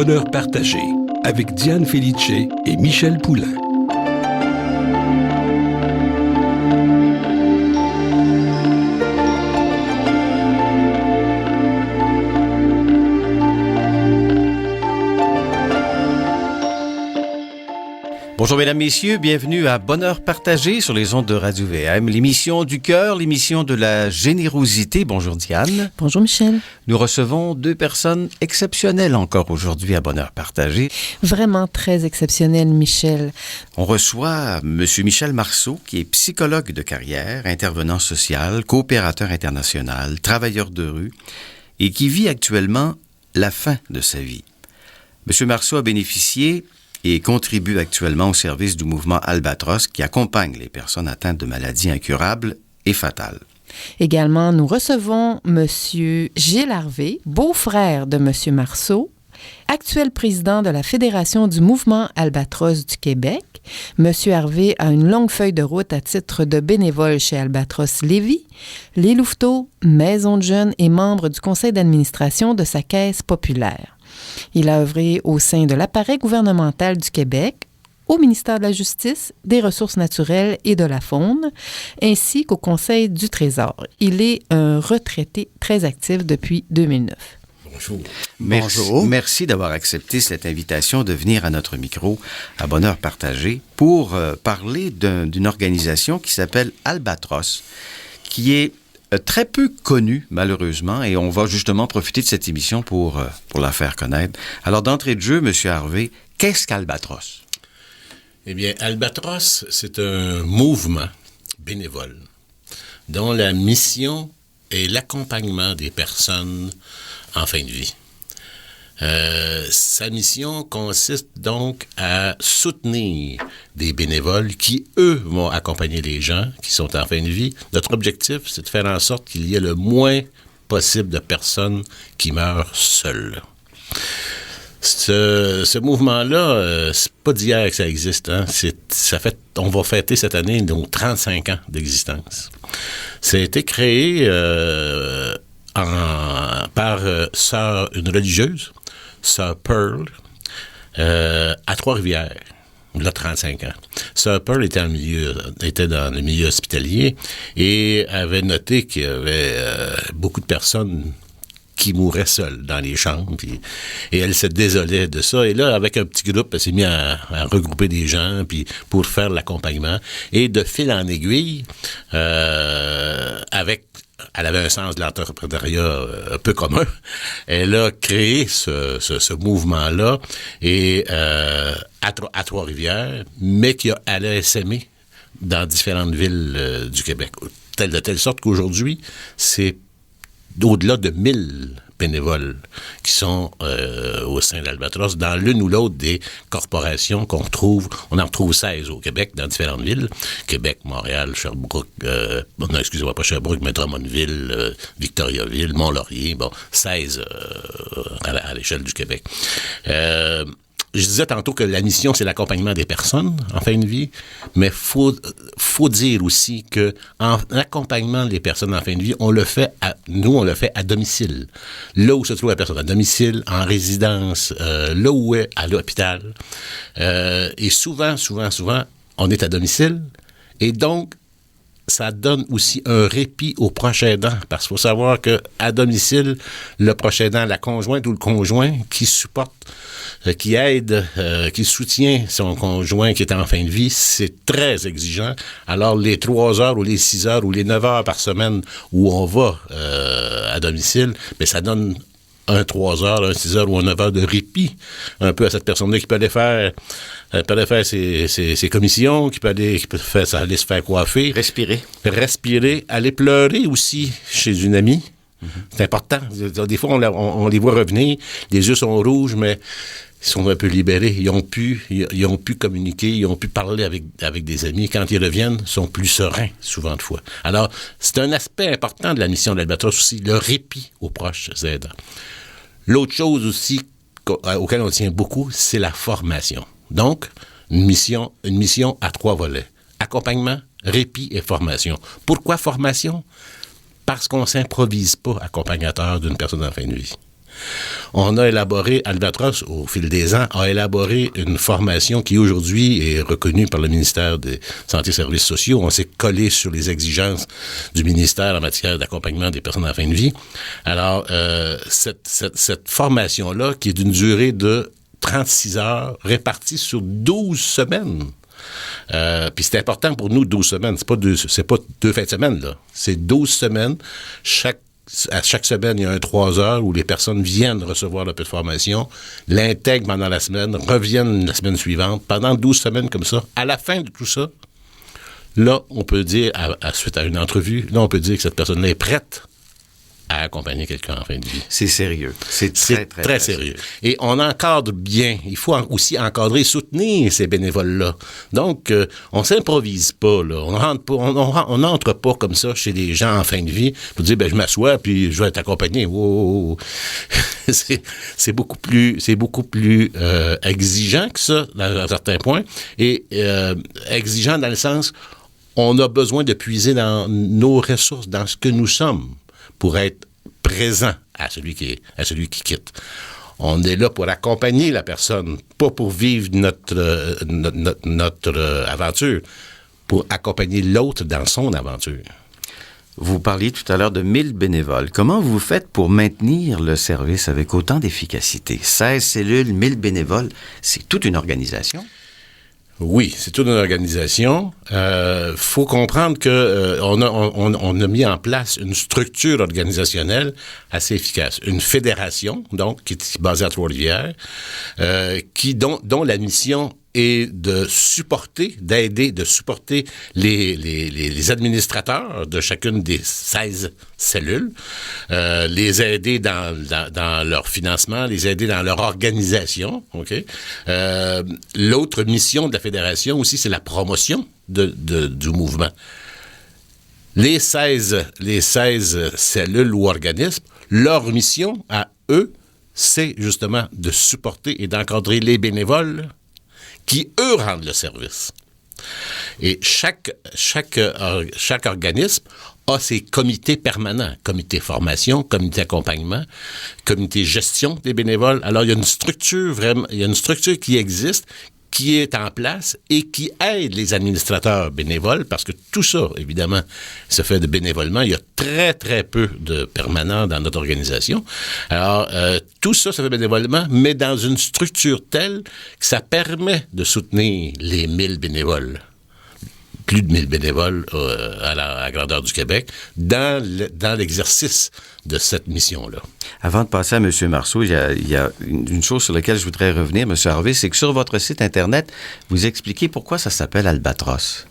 Bonheur partagé avec Diane Felice et Michel Poulain. Bonjour mesdames, messieurs, bienvenue à Bonheur partagé sur les ondes de Radio-VM, l'émission du cœur, l'émission de la générosité. Bonjour Diane. Bonjour Michel. Nous recevons deux personnes exceptionnelles encore aujourd'hui à Bonheur partagé. Vraiment très exceptionnel, Michel. On reçoit M. Michel Marceau, qui est psychologue de carrière, intervenant social, coopérateur international, travailleur de rue, et qui vit actuellement la fin de sa vie. M. Marceau a bénéficié et contribue actuellement au service du mouvement Albatros qui accompagne les personnes atteintes de maladies incurables et fatales. Également, nous recevons M. Gilles Harvey, beau-frère de M. Marceau, actuel président de la Fédération du mouvement Albatros du Québec. M. Harvey a une longue feuille de route à titre de bénévole chez Albatros Lévis, Les Louveteaux, Maison de jeunes et membre du conseil d'administration de sa caisse populaire. Il a œuvré au sein de l'appareil gouvernemental du Québec, au ministère de la Justice, des Ressources naturelles et de la Faune, ainsi qu'au Conseil du Trésor. Il est un retraité très actif depuis 2009. Bonjour. Bonjour. Merci d'avoir accepté cette invitation de venir à notre micro à Bonheur partagé pour parler d'une organisation qui s'appelle Albatros, qui est très peu connue, malheureusement, et on va justement profiter de cette émission pour la faire connaître. Alors, d'entrée de jeu, M. Harvey, qu'est-ce qu'Albatros? Eh bien, Albatros, c'est un mouvement bénévole dont la mission est l'accompagnement des personnes en fin de vie. Sa mission consiste donc à soutenir des bénévoles qui, eux, vont accompagner les gens qui sont en fin de vie. Notre objectif, c'est de faire en sorte qu'il y ait le moins possible de personnes qui meurent seules. Ce mouvement-là, c'est pas d'hier que ça existe. Hein? On va fêter cette année nos 35 ans d'existence. Ça a été créé par une religieuse, Sœur Pearl, à Trois-Rivières, il a 35 ans. Sœur Pearl était dans le milieu hospitalier et avait noté qu'il y avait beaucoup de personnes qui mouraient seules dans les chambres. Et elle se désolait de ça. Et là, avec un petit groupe, elle s'est mise à regrouper des gens puis pour faire l'accompagnement. Et de fil en aiguille, elle avait un sens de l'entrepreneuriat un peu commun. Elle a créé ce mouvement-là et à Trois-Rivières, mais elle a essaimé dans différentes villes du Québec. De telle sorte qu'aujourd'hui, c'est au-delà de 1000 bénévoles qui sont au sein d'Albatros, dans l'une ou l'autre des corporations qu'on retrouve. On en retrouve 16 au Québec, dans différentes villes. Québec, Montréal, Sherbrooke, pas Sherbrooke, mais Drummondville, Victoriaville, Mont-Laurier, 16 à l'échelle du Québec. Je disais tantôt que la mission, c'est l'accompagnement des personnes en fin de vie, mais faut dire aussi que en accompagnement des personnes en fin de vie, on le fait à domicile. Là où se trouve la personne, à domicile, en résidence, là où est à l'hôpital. Et souvent, on est à domicile. Et donc, ça donne aussi un répit au proche aidant, parce qu'il faut savoir qu'à domicile, le proche aidant, la conjointe ou le conjoint qui supporte, qui aide, qui soutient son conjoint qui est en fin de vie, c'est très exigeant. Alors, les 3 heures ou les 6 heures ou les 9 heures par semaine où on va à domicile, mais ça donne un 3 heures, un 6 heures ou un 9 heures de répit un peu à cette personne-là qui peut aller faire ses commissions, qui peut aller se faire coiffer. Respirer, aller pleurer aussi chez une amie. Mm-hmm. C'est important. Des fois, on les voit revenir, les yeux sont rouges, mais ils sont un peu libérés. Ils ont pu communiquer, ils ont pu parler avec des amis. Quand ils reviennent, ils sont plus sereins, souvent de fois. Alors, c'est un aspect important de la mission d'Albatros aussi, le répit aux proches aidants. L'autre chose aussi auquel on tient beaucoup, c'est la formation. Donc, une mission à 3 volets. Accompagnement, répit et formation. Pourquoi formation? Parce qu'on ne s'improvise pas accompagnateur d'une personne en fin de vie. On a élaboré, Albatros, au fil des ans, a élaboré une formation qui aujourd'hui est reconnue par le ministère des Santé et Services sociaux. On s'est collé sur les exigences du ministère en matière d'accompagnement des personnes en fin de vie. Alors, cette formation-là, qui est d'une durée de 36 heures, répartie sur 12 semaines. Puis c'est important pour nous, 12 semaines. C'est pas deux fins de semaine, là. C'est 12 semaines. À chaque semaine, il y a 3 heures où les personnes viennent recevoir le peu de formation, l'intègrent pendant la semaine, reviennent la semaine suivante, pendant 12 semaines comme ça. À la fin de tout ça, là, on peut dire, suite à une entrevue, là, on peut dire que cette personne-là est prête à accompagner quelqu'un en fin de vie. C'est sérieux. C'est très sérieux. Et on encadre bien. Il faut aussi encadrer et soutenir ces bénévoles-là. Donc, on s'improvise pas, là. On n'entre pas comme ça chez des gens en fin de vie pour dire, je m'assois puis je vais t'accompagner. Wow. c'est beaucoup plus exigeant que ça, à certains points. Et exigeant dans le sens, on a besoin de puiser dans nos ressources, dans ce que nous sommes, pour être présent à celui qui quitte. On est là pour accompagner la personne, pas pour vivre notre aventure, pour accompagner l'autre dans son aventure. Vous parliez tout à l'heure de 1000 bénévoles. Comment vous faites pour maintenir le service avec autant d'efficacité? 16 cellules, 1000 bénévoles, c'est toute une organisation. Oui, c'est toute une organisation. Faut comprendre que on a mis en place une structure organisationnelle assez efficace. Une fédération, donc, qui est basée à Trois-Rivières, dont la mission est de supporter les administrateurs de chacune des 16 cellules, les aider dans leur financement, les aider dans leur organisation. OK? L'autre mission de la fédération aussi, c'est la promotion du mouvement. Les 16 cellules ou organismes, leur mission à eux, c'est justement de supporter et d'encadrer les bénévoles qui, eux, rendent le service. Et chaque organisme a ses comités permanents, comité formation, comité accompagnement, comité gestion des bénévoles. Alors, il y a une structure qui existe, qui est en place et qui aide les administrateurs bénévoles, parce que tout ça, évidemment, se fait de bénévolement. Il y a très, très peu de permanents dans notre organisation. Alors, tout ça se fait bénévolement, mais dans une structure telle que ça permet de soutenir les 1000 bénévoles. Plus de 1000 bénévoles à la grandeur du Québec dans l'exercice de cette mission-là. Avant de passer à M. Marceau, il y a une chose sur laquelle je voudrais revenir, M. Harvey, c'est que sur votre site Internet, vous expliquez pourquoi ça s'appelle Albatros.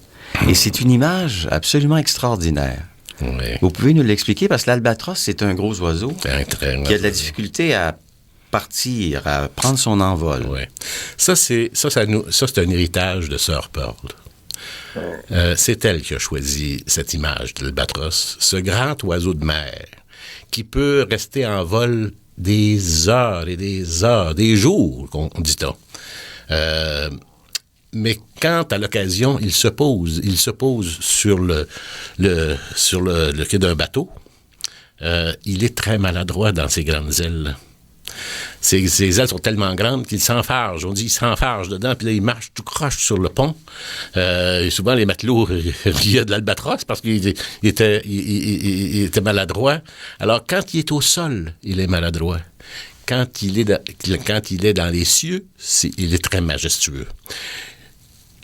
Et c'est une image absolument extraordinaire. Oui. Vous pouvez nous l'expliquer, parce que l'albatros, c'est un gros oiseau qui a de la difficulté à partir, à prendre son envol. Oui. Ça, c'est un héritage de Sœur Pearl. C'est elle qui a choisi cette image de l'albatros, ce grand oiseau de mer qui peut rester en vol des heures et des heures, des jours, dit-on. Mais quand, à l'occasion, il se pose sur le quai d'un bateau, il est très maladroit dans ses grandes ailes. Ses ailes sont tellement grandes qu'il s'enfarge. On dit qu'il s'enfarge dedans, puis là, il marche tout croche sur le pont. Et souvent, les matelots riaient de l'albatros parce qu'il était maladroit. Alors, quand il est au sol, il est maladroit. Quand il est dans les cieux, il est très majestueux.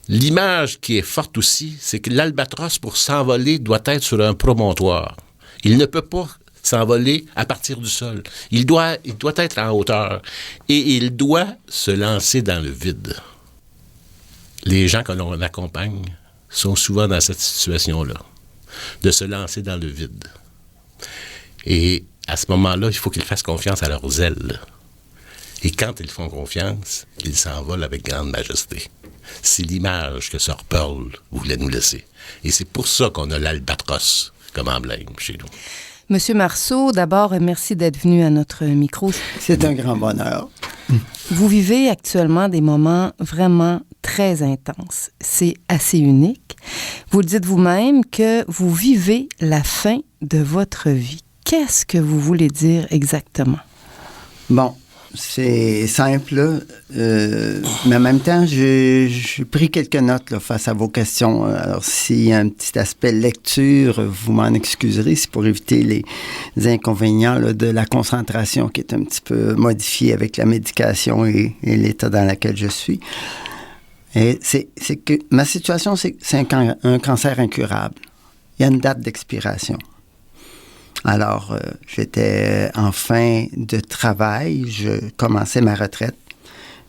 L'image qui est forte aussi, c'est que l'albatros, pour s'envoler, doit être sur un promontoire. Il ne peut pas s'envoler à partir du sol. Il doit être en hauteur et il doit se lancer dans le vide. Les gens que l'on accompagne sont souvent dans cette situation-là, de se lancer dans le vide. Et à ce moment-là, il faut qu'ils fassent confiance à leurs ailes. Et quand ils font confiance, ils s'envolent avec grande majesté. C'est l'image que Sœur Pearl voulait nous laisser. Et c'est pour ça qu'on a l'albatros comme emblème chez nous. Monsieur Marceau, d'abord, merci d'être venu à notre micro. C'est un grand bonheur. Vous vivez actuellement des moments vraiment très intenses. C'est assez unique. Vous le dites vous-même que vous vivez la fin de votre vie. Qu'est-ce que vous voulez dire exactement? Bon, c'est simple, mais en même temps, j'ai pris quelques notes là, face à vos questions. Alors, s'il y a un petit aspect lecture, vous m'en excuserez, c'est pour éviter les inconvénients là, de la concentration qui est un petit peu modifiée avec la médication et l'état dans lequel je suis. Et c'est que ma situation, c'est un cancer incurable. Il y a une date d'expiration. Alors, j'étais en fin de travail, je commençais ma retraite.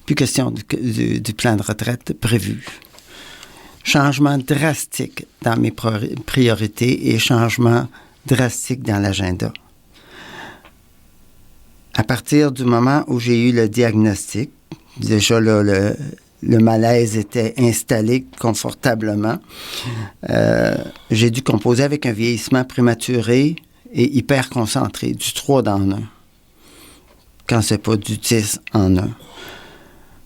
Plus question du plan de retraite prévu. Changement drastique dans mes priorités et changement drastique dans l'agenda. À partir du moment où j'ai eu le diagnostic, déjà là, le malaise était installé confortablement. J'ai dû composer avec un vieillissement prématuré et hyper concentré, du 3 dans 1, quand c'est pas du 10 en 1.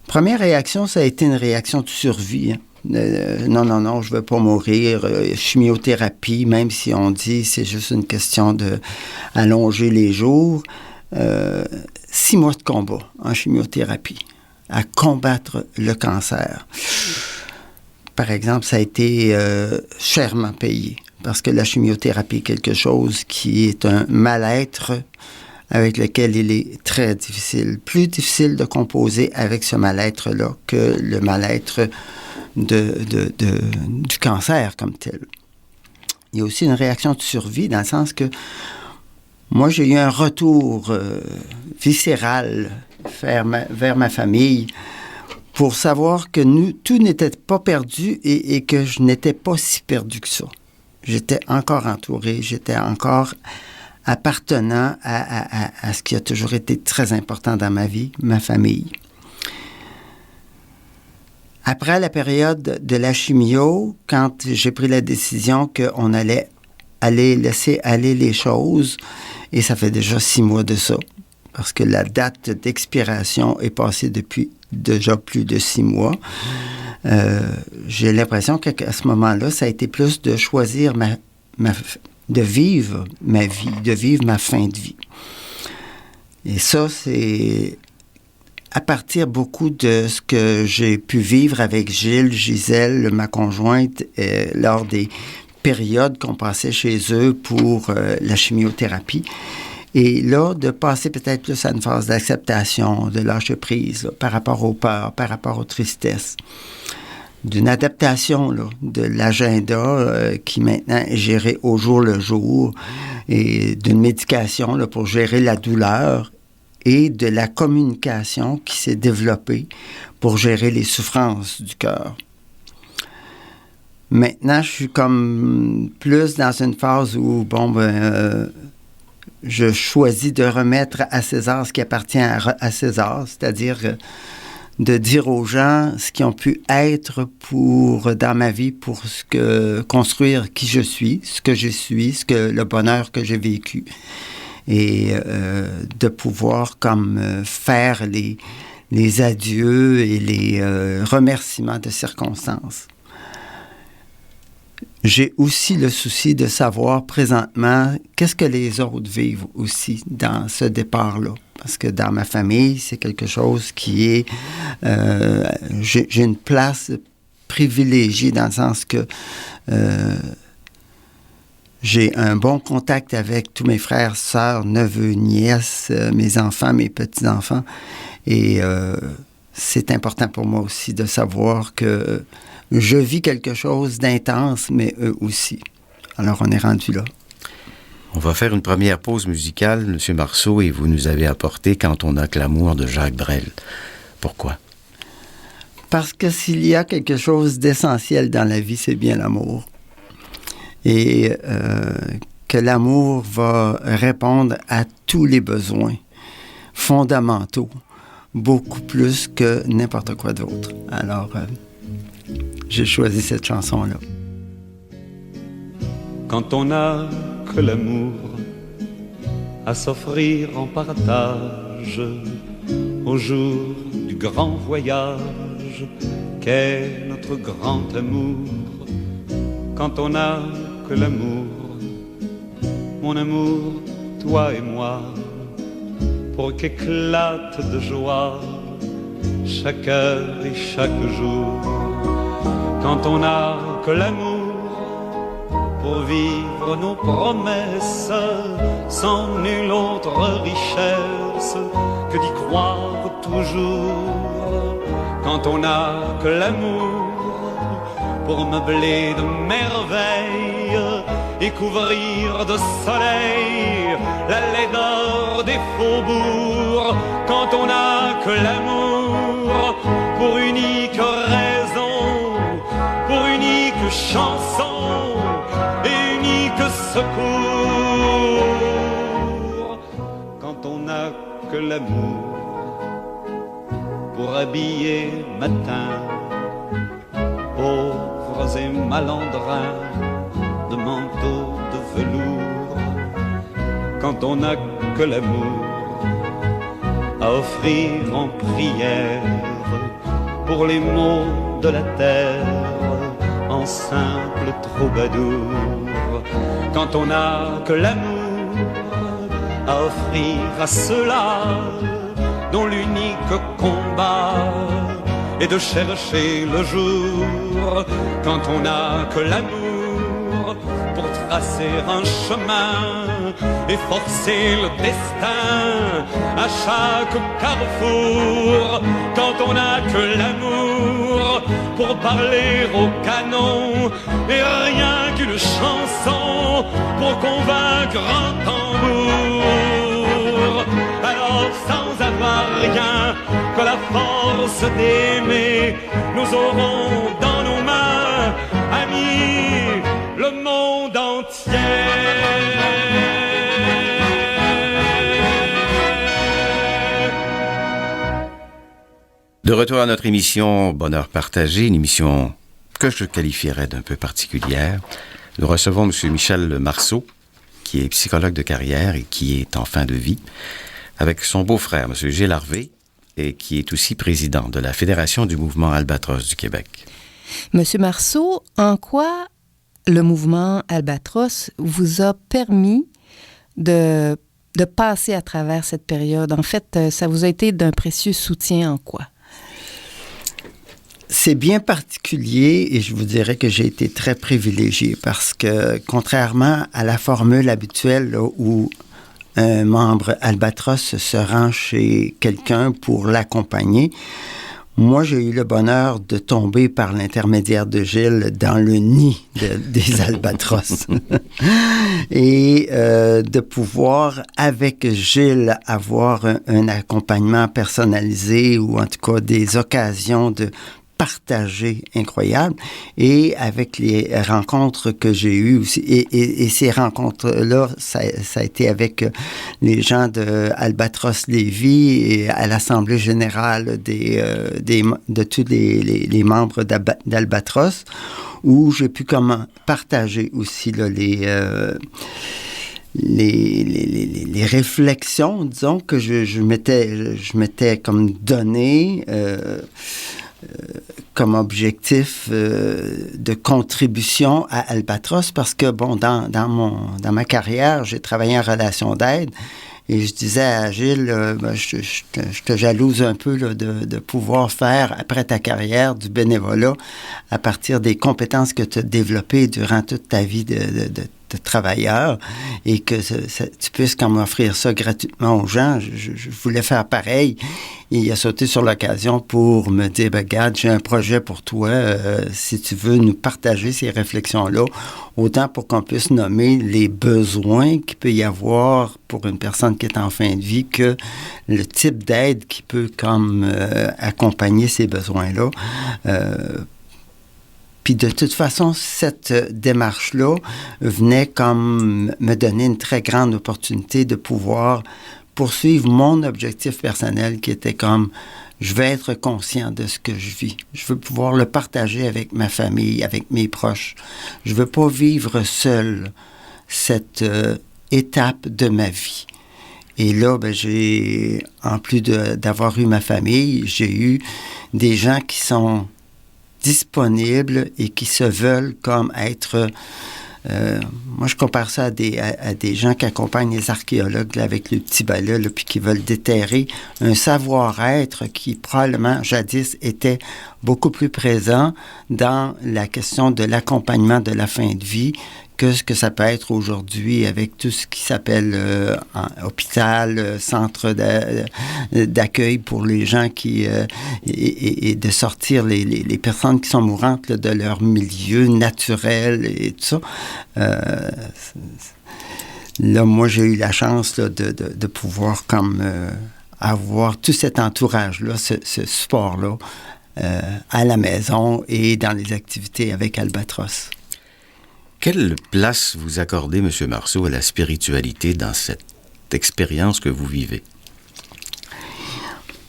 Première réaction, ça a été une réaction de survie. Non, je veux pas mourir. Chimiothérapie, même si on dit c'est juste une question de allonger les jours. 6 mois de combat en chimiothérapie à combattre le cancer. Par exemple, ça a été chèrement payé. Parce que la chimiothérapie est quelque chose qui est un mal-être avec lequel il est très difficile. Plus difficile de composer avec ce mal-être-là que le mal-être du cancer comme tel. Il y a aussi une réaction de survie dans le sens que moi, j'ai eu un retour viscéral vers ma famille pour savoir que tout n'était pas perdu et que je n'étais pas si perdu que ça. J'étais encore entouré, j'étais encore appartenant à ce qui a toujours été très important dans ma vie, ma famille. Après la période de la chimio, quand j'ai pris la décision qu'on allait laisser aller les choses, et ça fait déjà 6 mois de ça, parce que la date d'expiration est passée depuis déjà plus de 6 mois, j'ai l'impression qu'à ce moment-là, ça a été plus de choisir de vivre ma vie, de vivre ma fin de vie. Et ça, c'est à partir beaucoup de ce que j'ai pu vivre avec Gisèle, ma conjointe, lors des périodes qu'on passait chez eux pour la chimiothérapie. Et là, de passer peut-être plus à une phase d'acceptation, de lâcher prise là, par rapport aux peurs, par rapport aux tristesses, d'une adaptation là, de l'agenda qui maintenant est géré au jour le jour, et d'une médication là, pour gérer la douleur, et de la communication qui s'est développée pour gérer les souffrances du cœur. Maintenant, je suis comme plus dans une phase où, je choisis de remettre à César ce qui appartient à César, c'est-à-dire de dire aux gens ce qu'ils ont pu être dans ma vie pour construire qui je suis, ce que je suis, le bonheur que j'ai vécu. Et de pouvoir faire les adieux et les remerciements de circonstances. J'ai aussi le souci de savoir présentement qu'est-ce que les autres vivent aussi dans ce départ-là. Parce que dans ma famille, c'est quelque chose qui est... j'ai une place privilégiée dans le sens que j'ai un bon contact avec tous mes frères, sœurs, neveux, nièces, mes enfants, mes petits-enfants. Et c'est important pour moi aussi de savoir que je vis quelque chose d'intense, mais eux aussi. Alors, on est rendu là. On va faire une première pause musicale, M. Marceau, et vous nous avez apporté « Quand on a que l'amour » de Jacques Brel. Pourquoi? Parce que s'il y a quelque chose d'essentiel dans la vie, c'est bien l'amour. Et que l'amour va répondre à tous les besoins fondamentaux, beaucoup plus que n'importe quoi d'autre. Alors, j'ai choisi cette chanson-là. Quand on n'a que l'amour à s'offrir en partage au jour du grand voyage qu'est notre grand amour. Quand on n'a que l'amour, mon amour, toi et moi, pour qu'éclate de joie chaque heure et chaque jour. Quand on n'a que l'amour pour vivre nos promesses, sans nulle autre richesse que d'y croire toujours. Quand on n'a que l'amour pour meubler de merveilles et couvrir de soleil la laideur des faubourgs. Quand on n'a que l'amour pour unique raison, pour unique chanson et unique secours. Quand on n'a que l'amour pour habiller matin pauvres et malandrins de manteaux de velours. Quand on n'a que l'amour à offrir en prière pour les maux de la terre en simple troubadour. Quand on n'a que l'amour à offrir à ceux-là dont l'unique combat est de chercher le jour. Quand on n'a que l'amour pour tracer un chemin et forcer le destin à chaque carrefour. Quand on n'a que l'amour pour parler au canon et rien qu'une chanson pour convaincre un tambour. Alors sans avoir rien que la force d'aimer, nous aurons dans nos mains, amis, le monde entier. De retour à notre émission Bonheur partagé, une émission que je qualifierais d'un peu particulière. Nous recevons M. Michel Marceau, qui est psychologue de carrière et qui est en fin de vie, avec son beau-frère, M. Gilles Harvey, et qui est aussi président de la Fédération du mouvement Albatros du Québec. Monsieur Marceau, en quoi le mouvement Albatros vous a permis de passer à travers cette période? En fait, ça vous a été d'un précieux soutien en quoi? C'est bien particulier et je vous dirais que j'ai été très privilégié parce que, contrairement à la formule habituelle là, où un membre Albatros se rend chez quelqu'un pour l'accompagner, moi, j'ai eu le bonheur de tomber par l'intermédiaire de Gilles dans le nid des Albatros. Et de pouvoir, avec Gilles, avoir un accompagnement personnalisé ou en tout cas des occasions de partagé incroyable, et avec les rencontres que j'ai eues aussi, et ces rencontres-là, ça a été avec les gens de Albatros Lévis et à l'Assemblée générale de tous les membres d'Albatros, où j'ai pu comme partager aussi là, les réflexions, disons, que je m'étais comme donné comme objectif de contribution à Albatros, parce que, bon, dans ma carrière, j'ai travaillé en relation d'aide, et je disais à Gilles, je te jalouse un peu là, de pouvoir faire, après ta carrière, du bénévolat à partir des compétences que tu as développées durant toute ta vie de travailleur, et que tu puisses comme offrir ça gratuitement aux gens. Je voulais faire pareil. Et il a sauté sur l'occasion pour me dire, regarde, j'ai un projet pour toi, si tu veux nous partager ces réflexions-là, autant pour qu'on puisse nommer les besoins qu'il peut y avoir pour une personne qui est en fin de vie, que le type d'aide qui peut comme accompagner ces besoins-là. Puis de toute façon, cette démarche-là venait comme me donner une très grande opportunité de pouvoir poursuivre mon objectif personnel qui était comme, je vais être conscient de ce que je vis. Je veux pouvoir le partager avec ma famille, avec mes proches. Je veux pas vivre seul cette étape de ma vie. Et là, j'ai, en plus d'avoir eu ma famille, j'ai eu des gens qui sont disponibles et qui se veulent comme être Moi, je compare ça à des gens qui accompagnent les archéologues là, avec le petit balai, là, puis qui veulent déterrer un savoir-être qui probablement jadis était beaucoup plus présent dans la question de l'accompagnement de la fin de vie que ce que ça peut être aujourd'hui avec tout ce qui s'appelle hôpital, centre d'accueil pour les gens qui... et de sortir les personnes qui sont mourantes là, de leur milieu naturel et tout ça. Là, moi, j'ai eu la chance là, de pouvoir comme avoir tout cet entourage-là, ce support-là, à la maison et dans les activités avec Albatros. Quelle place vous accordez, M. Marceau, à la spiritualité dans cette expérience que vous vivez?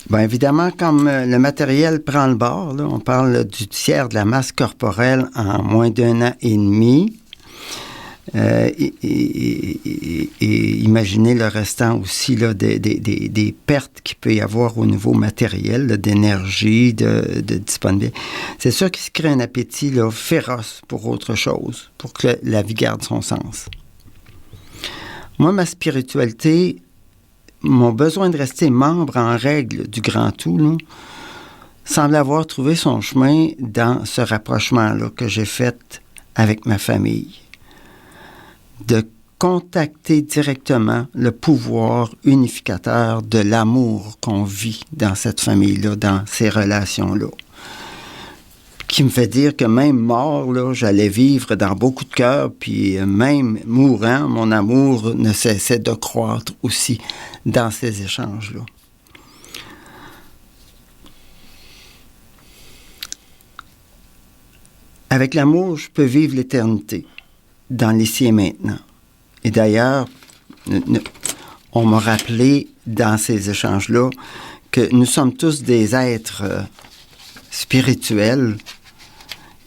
Bien, évidemment, comme le matériel prend le bord, là, on parle du tiers de la masse corporelle en moins d'1 an et demi. Et imaginez le restant aussi là, des pertes qu'il peut y avoir au niveau matériel, là, d'énergie, de disponibilité. C'est sûr qu'il se crée un appétit là, féroce pour autre chose, pour que la vie garde son sens. Moi, ma spiritualité, mon besoin de rester membre en règle du grand tout, là, semble avoir trouvé son chemin dans ce rapprochement-là que j'ai fait avec ma famille. De contacter directement le pouvoir unificateur de l'amour qu'on vit dans cette famille-là, dans ces relations-là. Qui me fait dire que même mort, là, j'allais vivre dans beaucoup de cœurs, puis même mourant, mon amour ne cessait de croître aussi dans ces échanges-là. Avec l'amour, je peux vivre l'éternité. Dans l'ici et maintenant. Et d'ailleurs, on m'a rappelé dans ces échanges-là que nous sommes tous des êtres spirituels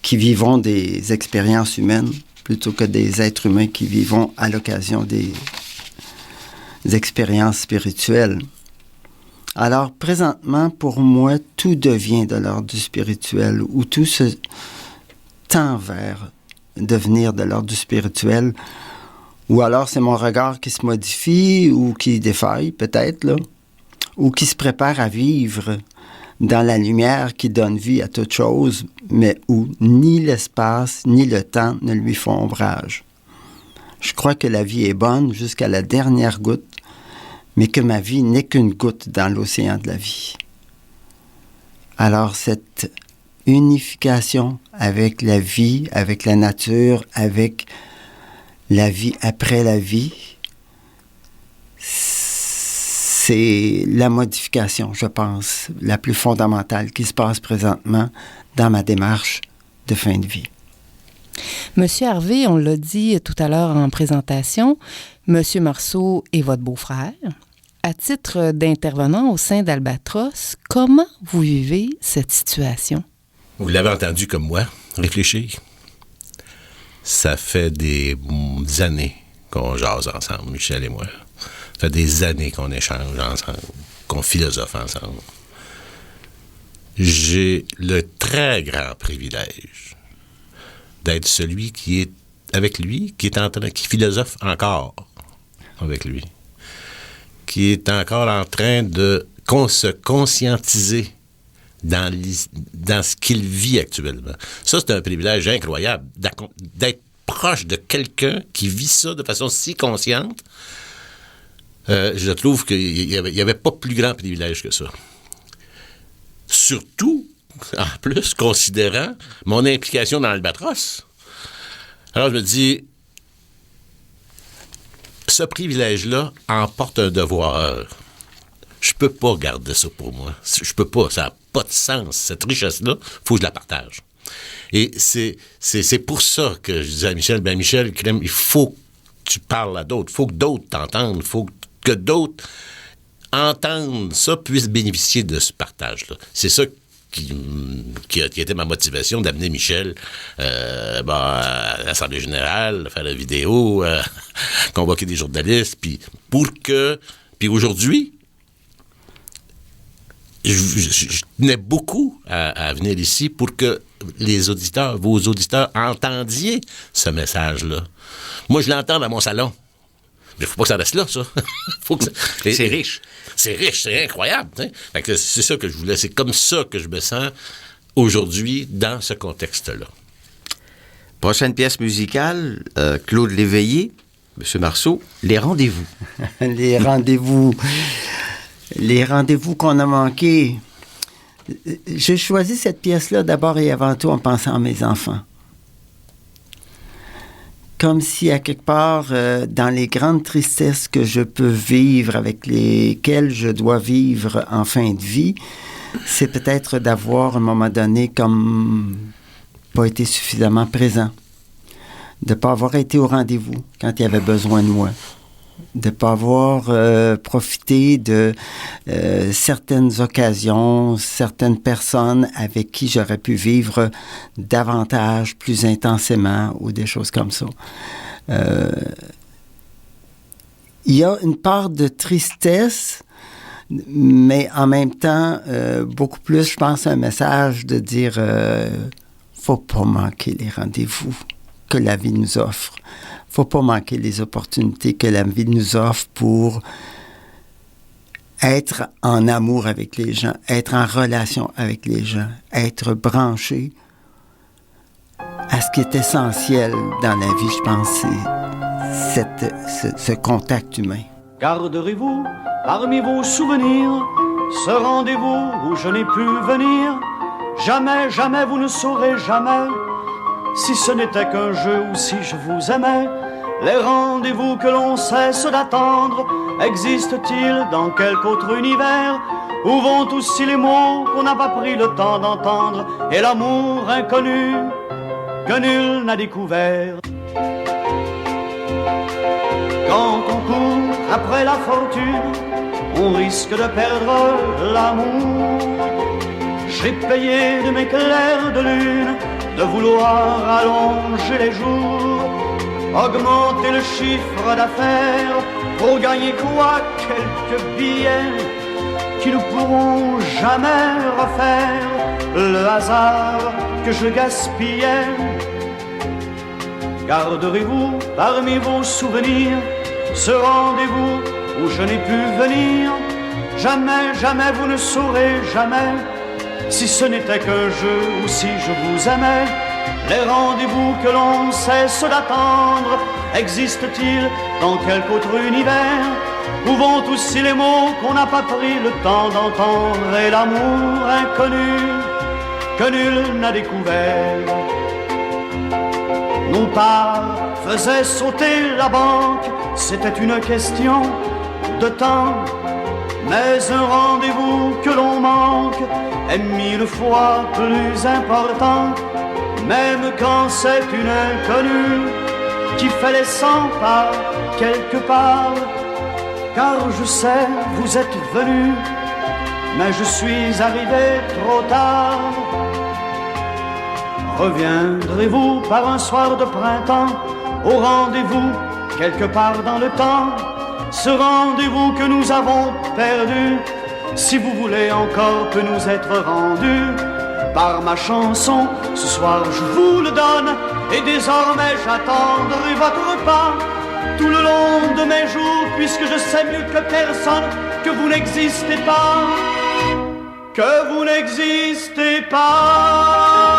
qui vivons des expériences humaines plutôt que des êtres humains qui vivons à l'occasion des expériences spirituelles. Alors, présentement, pour moi, tout devient de l'ordre du spirituel, ou tout se tend vers devenir de l'ordre du spirituel, ou alors c'est mon regard qui se modifie ou qui défaille peut-être, là, ou qui se prépare à vivre dans la lumière qui donne vie à toute chose, mais où ni l'espace ni le temps ne lui font ombrage. Je crois que la vie est bonne jusqu'à la dernière goutte, mais que ma vie n'est qu'une goutte dans l'océan de la vie. Alors cette unification avec la vie, avec la nature, avec la vie après la vie, c'est la modification, je pense, la plus fondamentale qui se passe présentement dans ma démarche de fin de vie. Monsieur Harvey, on l'a dit tout à l'heure en présentation, Monsieur Marceau est votre beau-frère. À titre d'intervenant au sein d'Albatros, comment vous vivez cette situation? Vous l'avez entendu comme moi, réfléchir. Ça fait des années qu'on jase ensemble, Michel et moi. Ça fait des années qu'on échange ensemble, qu'on philosophe ensemble. J'ai le très grand privilège d'être celui qui est avec lui, qui philosophe encore avec lui, qui est encore en train de se conscientiser dans ce qu'il vit actuellement. Ça, c'est un privilège incroyable d'être proche de quelqu'un qui vit ça de façon si consciente. Je trouve qu'il n'y avait pas plus grand privilège que ça. Surtout, en plus, considérant mon implication dans Albatros. Alors, je me dis, ce privilège-là emporte un devoir. Je peux pas garder ça pour moi. Je peux pas. Ça n'a pas de sens. Cette richesse-là, il faut que je la partage. Et c'est pour ça que je disais à Michel, Michel, il faut que tu parles à d'autres. Il faut que d'autres t'entendent. Il faut que d'autres entendent ça, puissent bénéficier de ce partage-là. C'est ça qui a été ma motivation d'amener Michel à l'Assemblée générale, faire la vidéo, convoquer des journalistes, puis aujourd'hui, je tenais beaucoup à venir ici pour que vos auditeurs entendiez ce message-là. Moi, je l'entends dans mon salon. Mais il ne faut pas que ça reste là, ça. C'est riche. C'est riche, c'est incroyable. T'sais. Fait que c'est ça que je voulais. C'est comme ça que je me sens aujourd'hui dans ce contexte-là. Prochaine pièce musicale, Claude Léveillé, M. Marceau, Les rendez-vous. Les rendez-vous. Les rendez-vous qu'on a manqués. J'ai choisi cette pièce-là d'abord et avant tout en pensant à mes enfants. Comme si, à quelque part, dans les grandes tristesses que je peux vivre, avec lesquelles je dois vivre en fin de vie, c'est peut-être d'avoir, à un moment donné, comme pas été suffisamment présent. De ne pas avoir été au rendez-vous quand il y avait besoin de moi. De ne pas avoir profité de certaines occasions, certaines personnes avec qui j'aurais pu vivre davantage, plus intensément, ou des choses comme ça. Il y a une part de tristesse, mais en même temps, beaucoup plus, je pense, un message de dire faut pas manquer les rendez-vous que la vie nous offre. Faut pas manquer les opportunités que la vie nous offre pour être en amour avec les gens, être en relation avec les gens, être branché à ce qui est essentiel dans la vie, je pense, c'est ce contact humain. Garderez-vous parmi vos souvenirs ce rendez-vous où je n'ai pu venir. Jamais, jamais vous ne saurez jamais si ce n'était qu'un jeu ou si je vous aimais. Les rendez-vous que l'on cesse d'attendre existent-ils dans quelque autre univers? Où vont aussi les mots qu'on n'a pas pris le temps d'entendre et l'amour inconnu que nul n'a découvert? Quand on court après la fortune, on risque de perdre l'amour. J'ai payé de mes clairs de lune de vouloir allonger les jours, augmenter le chiffre d'affaires pour gagner quoi? Quelques billets qui ne pourront jamais refaire le hasard que je gaspillais. Garderez-vous parmi vos souvenirs ce rendez-vous où je n'ai pu venir. Jamais, jamais vous ne saurez jamais si ce n'était qu'un jeu ou si je vous aimais. Les rendez-vous que l'on cesse d'attendre existent-ils dans quelque autre univers? Où vont aussi les mots qu'on n'a pas pris le temps d'entendre et l'amour inconnu que nul n'a découvert? Nos parts faisaient sauter la banque, c'était une question de temps. Mais un rendez-vous que l'on manque est 1000 fois plus important. Même quand c'est une inconnue qui fait les 100 pas quelque part. Car je sais, vous êtes venu, mais je suis arrivé trop tard. Reviendrez-vous par un soir de printemps au rendez-vous quelque part dans le temps? Ce rendez-vous que nous avons perdu, si vous voulez encore, peut nous être rendu par ma chanson. Ce soir je vous le donne et désormais j'attendrai votre pas tout le long de mes jours, puisque je sais mieux que personne que vous n'existez pas, que vous n'existez pas.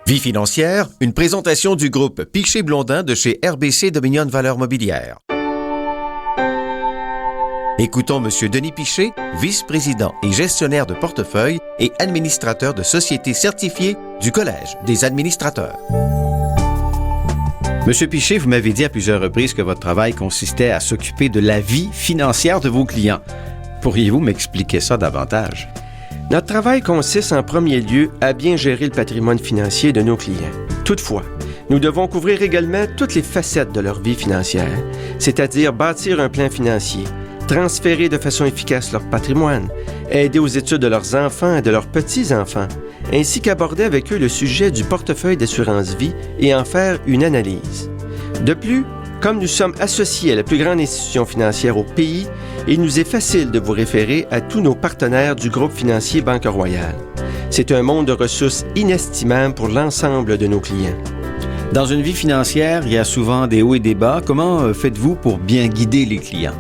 Vie financière, une présentation du groupe Piché-Blondin de chez RBC Dominion Valeurs Mobilières. Écoutons M. Denis Piché, vice-président et gestionnaire de portefeuille et administrateur de sociétés certifiées du Collège des administrateurs. Monsieur Piché, vous m'avez dit à plusieurs reprises que votre travail consistait à s'occuper de la vie financière de vos clients. Pourriez-vous m'expliquer ça davantage? Notre travail consiste en premier lieu à bien gérer le patrimoine financier de nos clients. Toutefois, nous devons couvrir également toutes les facettes de leur vie financière, c'est-à-dire bâtir un plan financier, transférer de façon efficace leur patrimoine, aider aux études de leurs enfants et de leurs petits-enfants, ainsi qu'aborder avec eux le sujet du portefeuille d'assurance vie et en faire une analyse. De plus, Comme nous sommes associés à la plus grande institution financière au pays, il nous est facile de vous référer à tous nos partenaires du groupe financier Banque Royale. C'est un monde de ressources inestimables pour l'ensemble de nos clients. Dans une vie financière, il y a souvent des hauts et des bas. Comment faites-vous pour bien guider les clients?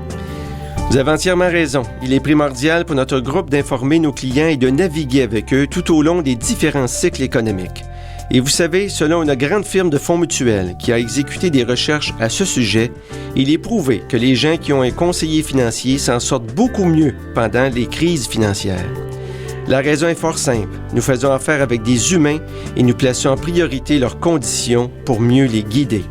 Vous avez entièrement raison. Il est primordial pour notre groupe d'informer nos clients et de naviguer avec eux tout au long des différents cycles économiques. Et vous savez, selon une grande firme de fonds mutuels qui a exécuté des recherches à ce sujet, il est prouvé que les gens qui ont un conseiller financier s'en sortent beaucoup mieux pendant les crises financières. La raison est fort simple. Nous faisons affaire avec des humains et nous plaçons en priorité leurs conditions pour mieux les guider.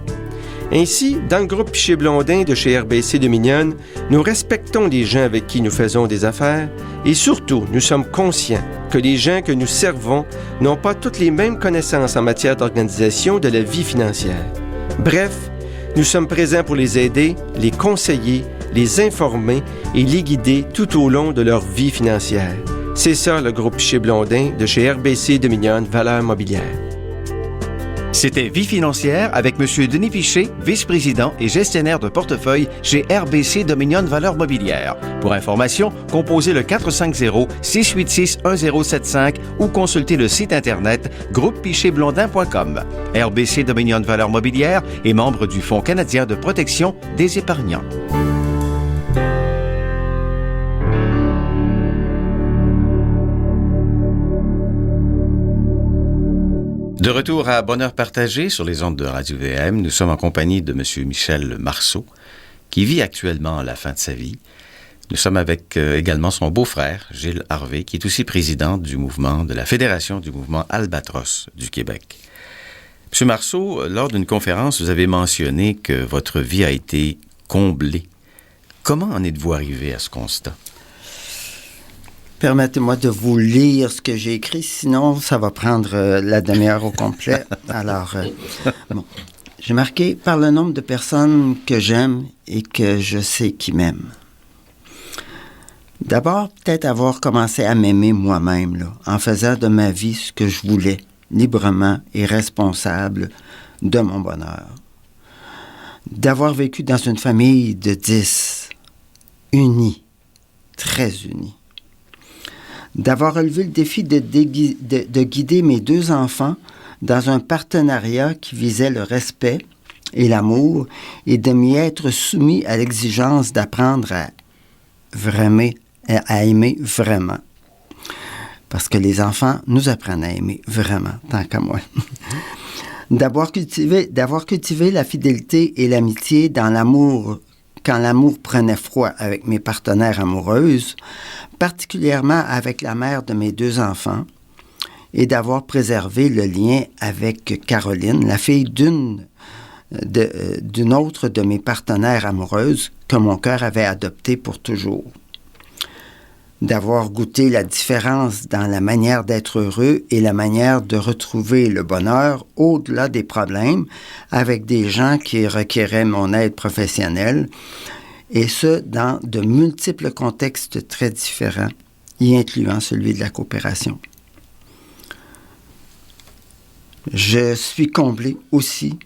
Ainsi, dans le groupe Piché-Blondin de chez RBC Dominion, nous respectons les gens avec qui nous faisons des affaires et surtout, nous sommes conscients que les gens que nous servons n'ont pas toutes les mêmes connaissances en matière d'organisation de la vie financière. Bref, nous sommes présents pour les aider, les conseiller, les informer et les guider tout au long de leur vie financière. C'est ça le groupe Piché-Blondin de chez RBC Dominion Valeurs Mobilières. C'était Vie financière avec M. Denis Piché, vice-président et gestionnaire de portefeuille chez RBC Dominion Valeurs Mobilières. Pour information, composez le 450-686-1075 ou consultez le site Internet groupepiché-blondin.com. RBC Dominion Valeurs Mobilières est membre du Fonds canadien de protection des épargnants. De retour à Bonheur partagé sur les ondes de Radio-VM, nous sommes en compagnie de M. Michel Marceau, qui vit actuellement la fin de sa vie. Nous sommes avec également son beau-frère, Gilles Harvey, qui est aussi président de la Fédération du mouvement Albatros du Québec. M. Marceau, lors d'une conférence, vous avez mentionné que votre vie a été comblée. Comment en êtes-vous arrivé à ce constat? Permettez-moi de vous lire ce que j'ai écrit, sinon ça va prendre la demi-heure au complet. Alors, j'ai marqué « Par le nombre de personnes que j'aime et que je sais qui m'aiment ». D'abord, peut-être avoir commencé à m'aimer moi-même, là, en faisant de ma vie ce que je voulais, librement et responsable de mon bonheur. D'avoir vécu dans une famille de 10, unis, très unis. D'avoir relevé le défi de guider mes 2 enfants dans un partenariat qui visait le respect et l'amour et de m'y être soumis à l'exigence d'apprendre à aimer vraiment. Parce que les enfants nous apprennent à aimer vraiment, tant qu'à moi. D'avoir cultivé la fidélité et l'amitié dans l'amour, quand l'amour prenait froid avec mes partenaires amoureuses, particulièrement avec la mère de mes 2 enfants, et d'avoir préservé le lien avec Caroline, la fille d'une autre de mes partenaires amoureuses que mon cœur avait adoptée pour toujours. D'avoir goûté la différence dans la manière d'être heureux et la manière de retrouver le bonheur au-delà des problèmes avec des gens qui requéraient mon aide professionnelle, et ce, dans de multiples contextes très différents, y incluant celui de la coopération. Je suis comblé aussi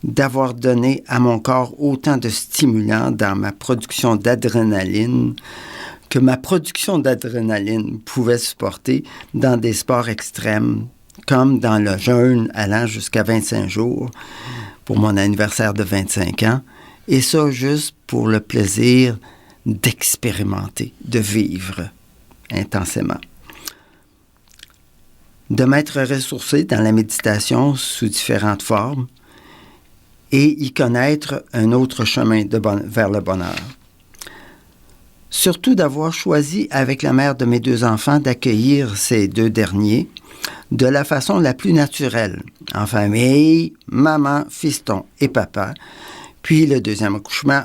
d'avoir donné à mon corps autant de stimulants dans ma production d'adrénaline que ma production d'adrénaline pouvait supporter dans des sports extrêmes, comme dans le jeûne allant jusqu'à 25 jours pour mon anniversaire de 25 ans, et ça juste pour le plaisir d'expérimenter, de vivre intensément. De m'être ressourcé dans la méditation sous différentes formes et y connaître un autre chemin vers le bonheur. Surtout d'avoir choisi avec la mère de mes 2 enfants d'accueillir ces 2 derniers de la façon la plus naturelle, en famille, maman, fiston et papa, puis le 2e accouchement,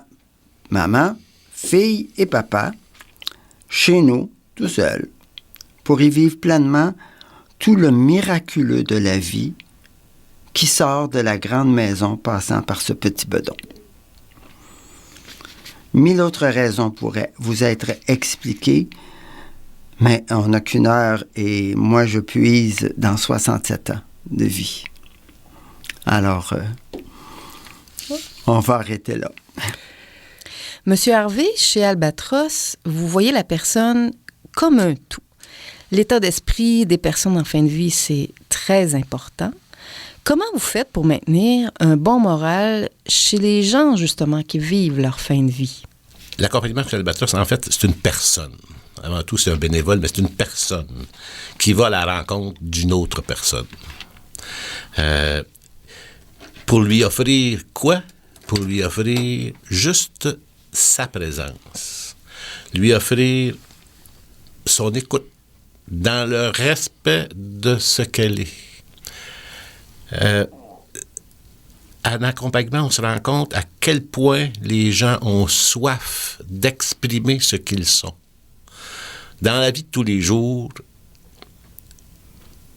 maman, fille et papa, chez nous, tout seul, pour y vivre pleinement tout le miraculeux de la vie qui sort de la grande maison passant par ce petit bedon. 1000 autres raisons pourraient vous être expliquées, mais on n'a qu'1 heure et moi je puise dans 67 ans de vie. Alors, On va arrêter là. Monsieur Harvey, chez Albatros, vous voyez la personne comme un tout. L'état d'esprit des personnes en fin de vie, c'est très important. Comment vous faites pour maintenir un bon moral chez les gens, justement, qui vivent leur fin de vie? L'accompagnement chez Albatros, en fait, c'est une personne. Avant tout, c'est un bénévole, mais c'est une personne qui va à la rencontre d'une autre personne. Pour lui offrir quoi? Pour lui offrir juste sa présence. Lui offrir son écoute dans le respect de ce qu'elle est. En accompagnement, on se rend compte à quel point les gens ont soif d'exprimer ce qu'ils sont. Dans la vie de tous les jours,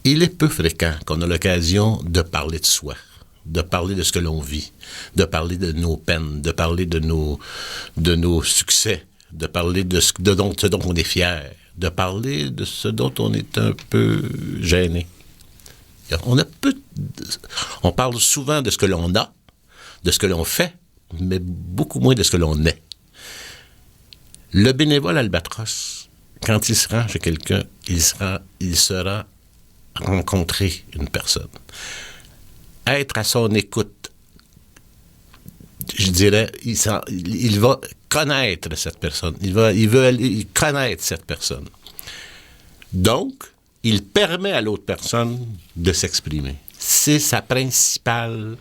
il est peu fréquent qu'on a l'occasion de parler de soi, de parler de ce que l'on vit, de parler de nos peines, de parler de nos succès, de parler de ce dont on est fier, de parler de ce dont on est un peu gêné. On parle souvent de ce que l'on a, de ce que l'on fait, mais beaucoup moins de ce que l'on est. Le bénévole Albatros, quand il se rend chez quelqu'un, il sera rencontrer une personne. Être à son écoute, je dirais, il va connaître cette personne. Il veut connaître cette personne. Donc, il permet à l'autre personne de s'exprimer. C'est sa principale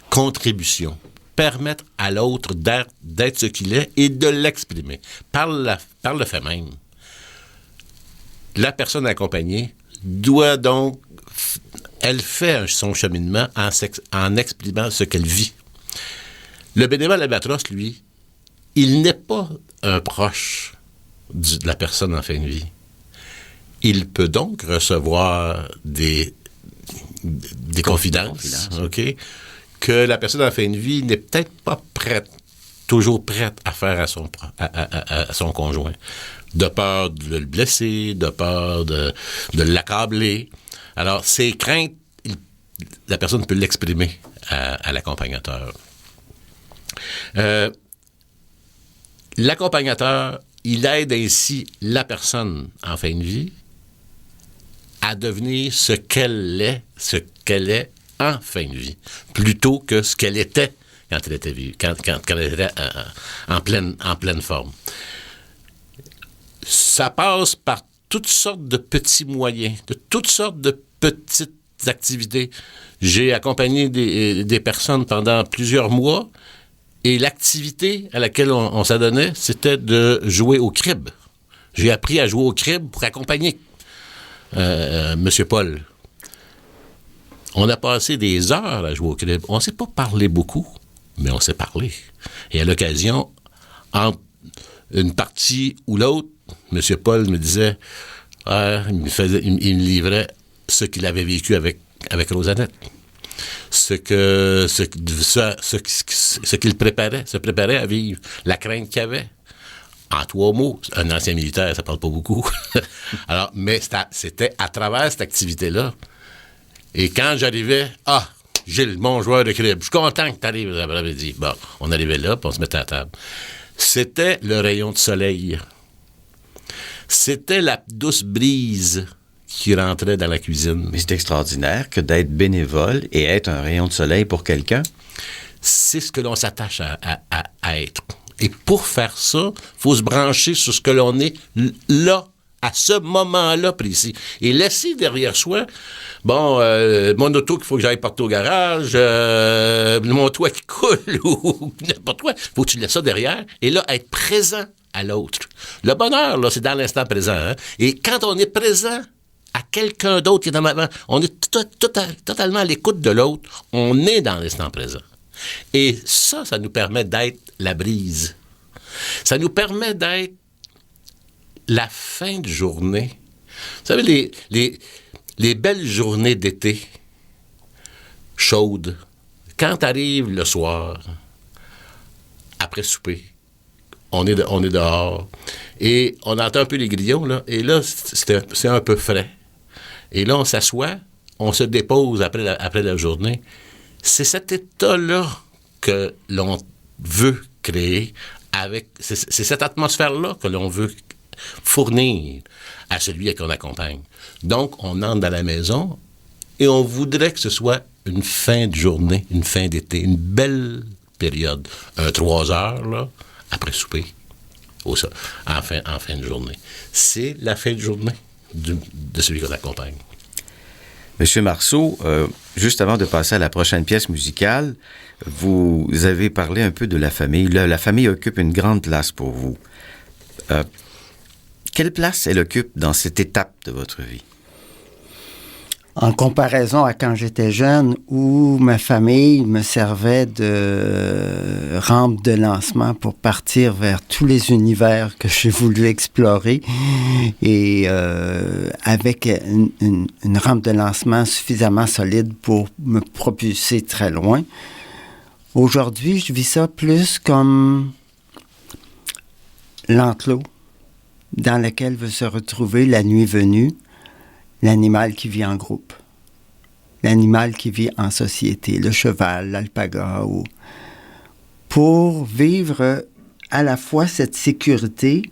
contribution. Permettre à l'autre d'être ce qu'il est et de l'exprimer. Par le fait même. La personne accompagnée doit donc... Elle fait son cheminement en exprimant ce qu'elle vit. Le bénévole Albatros, lui, il n'est pas un proche de la personne en fin de vie. Il peut donc recevoir des confidences, OK, que la personne en fin de vie n'est peut-être pas toujours prête à faire à son conjoint, de peur de le blesser, de peur de l'accabler. Alors, ses craintes, la personne peut l'exprimer à l'accompagnateur. L'accompagnateur, il aide ainsi la personne en fin de vie à devenir ce qu'elle est en fin de vie, plutôt que ce qu'elle était quand elle était vive, quand elle était en pleine forme. Ça passe par toutes sortes de petits moyens, de toutes sortes de petites activités. J'ai accompagné des personnes pendant plusieurs mois et l'activité à laquelle on s'adonnait, c'était de jouer au crib. J'ai appris à jouer au crib pour accompagner M. Paul. On a passé des heures à jouer au crib. On ne s'est pas parlé beaucoup, mais on s'est parlé. Et à l'occasion, entre une partie ou l'autre, M. Paul me disait, il me livrait ce qu'il avait vécu avec Rosanette. Ce qu'il se préparait à vivre, la crainte qu'il avait. En 3 mots, un ancien militaire, ça parle pas beaucoup. Alors, mais c'était à travers cette activité-là. Et quand j'arrivais, Gilles, mon joueur de crib, je suis content que tu arrives l'après-midi. Bon, on arrivait là, puis on se mettait à table. C'était le rayon de soleil. C'était la douce brise qui rentrait dans la cuisine. Mais c'est extraordinaire que d'être bénévole et être un rayon de soleil pour quelqu'un. C'est ce que l'on s'attache à être. Et pour faire ça, il faut se brancher sur ce que l'on est là, à ce moment-là précis. Et laisser derrière soi, mon auto qu'il faut que j'aille porter au garage, mon toit qui coule ou n'importe quoi, il faut que tu laisses ça derrière. Et là, être présent à l'autre. Le bonheur, là, c'est dans l'instant présent. Hein? Et quand on est présent à quelqu'un d'autre qui est dans ma... On est totalement à l'écoute de l'autre. On est dans l'instant présent. Et ça nous permet d'être la brise. Ça nous permet d'être la fin de journée. Vous savez, les belles journées d'été, chaudes, quand arrive le soir, après souper, on est dehors, et on entend un peu les grillons, là, et là, c'est un peu frais. Et là, on s'assoit, on se dépose après la journée. C'est cet état-là que l'on veut créer c'est cette atmosphère-là que l'on veut fournir à celui qu'on accompagne. Donc, on entre dans la maison et on voudrait que ce soit une fin de journée, une fin d'été, une belle période. 3 heures, là, après souper, en fin de journée. C'est la fin de journée de celui qu'on accompagne. Monsieur Marceau, juste avant de passer à la prochaine pièce musicale, vous avez parlé un peu de la famille. La famille occupe une grande place pour vous. Quelle place elle occupe dans cette étape de votre vie? En comparaison à quand j'étais jeune, où ma famille me servait de rampe de lancement pour partir vers tous les univers que j'ai voulu explorer, et avec une rampe de lancement suffisamment solide pour me propulser très loin. Aujourd'hui, je vis ça plus comme l'enclos dans lequel veut se retrouver la nuit venue l'animal qui vit en groupe, l'animal qui vit en société, le cheval, l'alpaga, pour vivre à la fois cette sécurité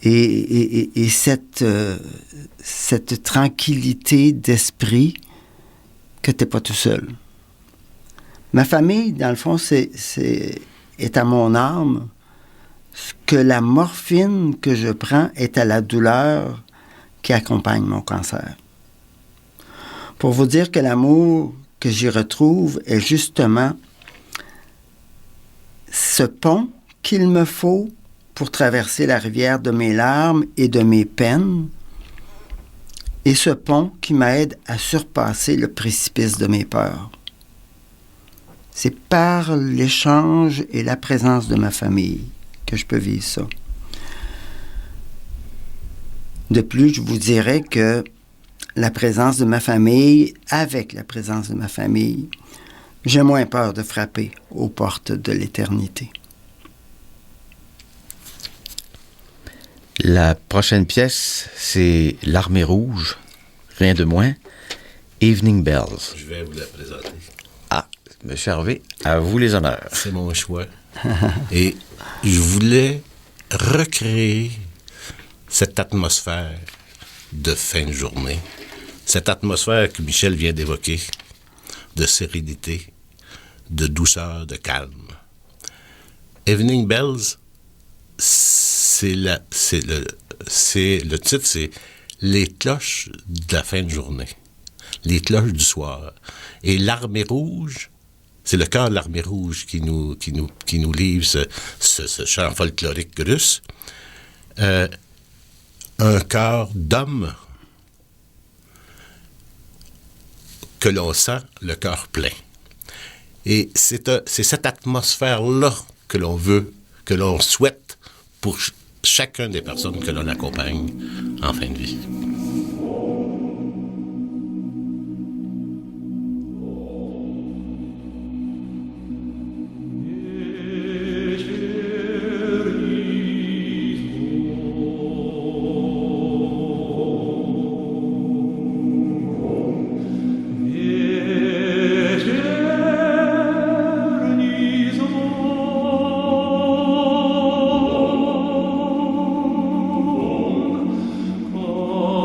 et cette tranquillité d'esprit que tu n'es pas tout seul. Ma famille, dans le fond, est à mon âme ce que la morphine que je prends est à la douleur qui accompagne mon cancer. Pour vous dire que l'amour que j'y retrouve est justement ce pont qu'il me faut pour traverser la rivière de mes larmes et de mes peines, et ce pont qui m'aide à surpasser le précipice de mes peurs. C'est par l'échange et la présence de ma famille que je peux vivre ça. De plus, je vous dirais que la présence de ma famille, avec la présence de ma famille, j'ai moins peur de frapper aux portes de l'éternité. La prochaine pièce, c'est L'Armée rouge, rien de moins, Evening Bells. Je vais vous la présenter. Ah, M. Harvey, à vous les honneurs. C'est mon choix. Et je voulais recréer cette atmosphère de fin de journée, cette atmosphère que Michel vient d'évoquer, de sérénité, de douceur, de calme. Evening Bells, le titre, c'est les cloches de la fin de journée, les cloches du soir. Et l'Armée rouge, c'est le chœur de l'Armée rouge qui nous livre ce chant folklorique russe. Un chœur d'homme que l'on sent le cœur plein. Et c'est cette atmosphère-là que l'on veut, que l'on souhaite pour chacun des personnes que l'on accompagne en fin de vie. Oh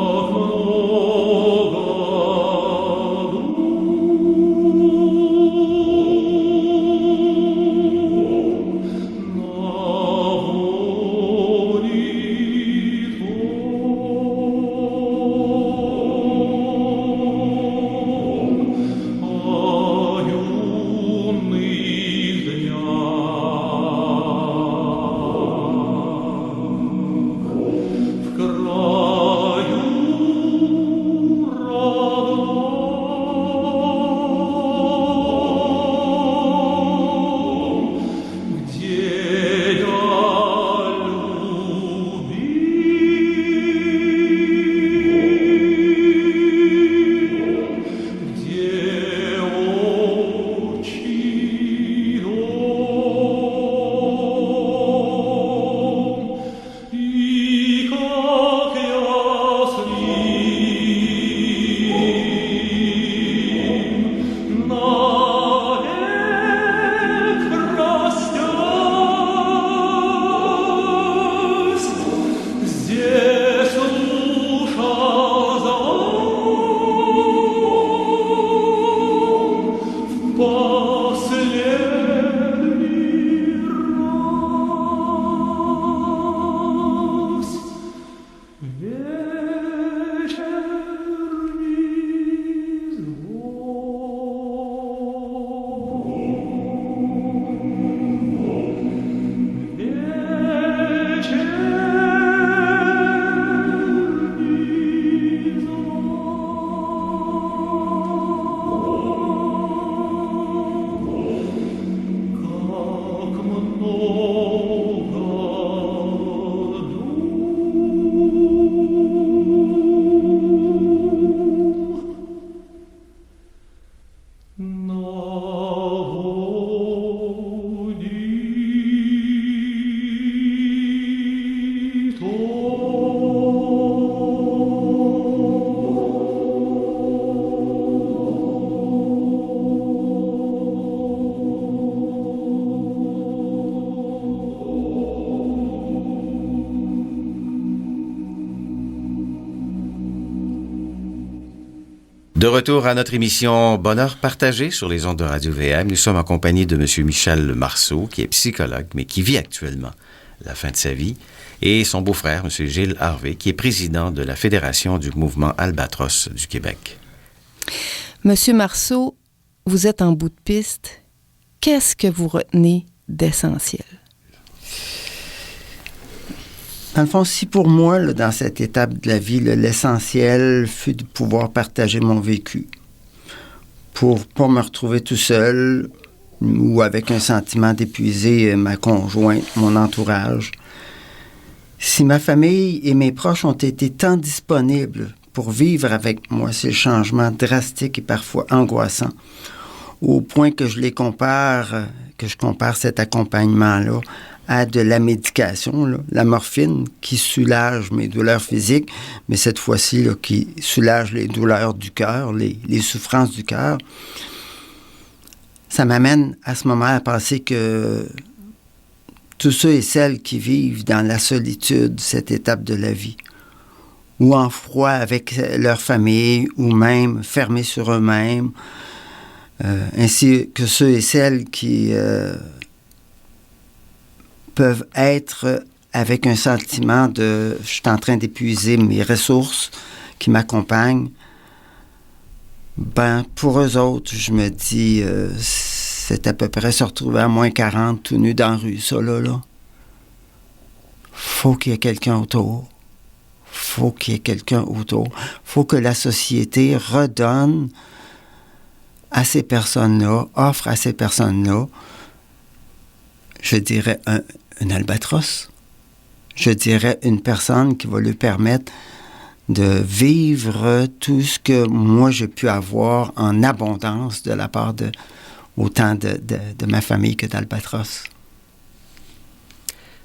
De retour à notre émission Bonheur partagé sur les ondes de Radio-VM. Nous sommes en compagnie de M. Michel Marceau, qui est psychologue, mais qui vit actuellement la fin de sa vie, et son beau-frère, M. Gilles Harvey, qui est président de la Fédération du mouvement Albatros du Québec. Monsieur Marceau, vous êtes en bout de piste. Qu'est-ce que vous retenez d'essentiel? Dans le fond, si pour moi, là, dans cette étape de la vie, là, l'essentiel fut de pouvoir partager mon vécu. Pour pas me retrouver tout seul ou avec un sentiment d'épuiser ma conjointe, mon entourage. Si ma famille et mes proches ont été tant disponibles pour vivre avec moi ces changements drastiques et parfois angoissants, au point que je compare cet accompagnement-là à de la médication, là, la morphine, qui soulage mes douleurs physiques, mais cette fois-ci, là, qui soulage les douleurs du cœur, les souffrances du cœur. Ça m'amène à ce moment à penser que tous ceux et celles qui vivent dans la solitude, cette étape de la vie, ou en froid avec leur famille, ou même fermés sur eux-mêmes, ainsi que ceux et celles qui peuvent être avec un sentiment de « je suis en train d'épuiser mes ressources qui m'accompagnent », ben pour eux autres, je me dis, c'est à peu près se retrouver à moins 40 tout nu dans la rue, ça là. Faut qu'il y ait quelqu'un autour. Faut qu'il y ait quelqu'un autour. Faut que la société redonne à ces personnes-là, offre à ces personnes-là, je dirais un albatros. Je dirais une personne qui va lui permettre de vivre tout ce que moi j'ai pu avoir en abondance de la part de autant de ma famille que d'Albatros.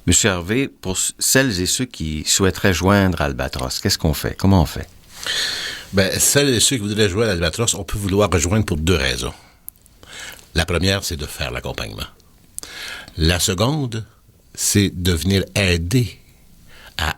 Monsieur Harvey, pour celles et ceux qui souhaiteraient joindre Albatros, qu'est-ce qu'on fait? Comment on fait? Bien, celles et ceux qui voudraient joindre Albatros, on peut vouloir rejoindre pour 2 raisons. La première, c'est de faire l'accompagnement. La seconde, c'est de venir aider à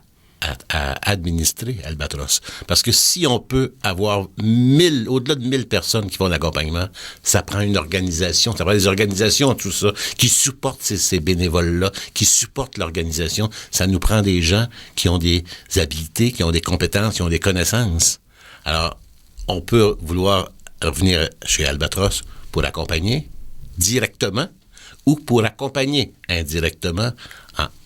administrer Albatros. Parce que si on peut avoir au-delà de 1000 personnes qui font l'accompagnement, ça prend une organisation, ça prend des organisations, tout ça, qui supportent ces bénévoles-là, qui supportent l'organisation. Ça nous prend des gens qui ont des habilités, qui ont des compétences, qui ont des connaissances. Alors, on peut vouloir venir chez Albatros pour accompagner directement ou pour accompagner indirectement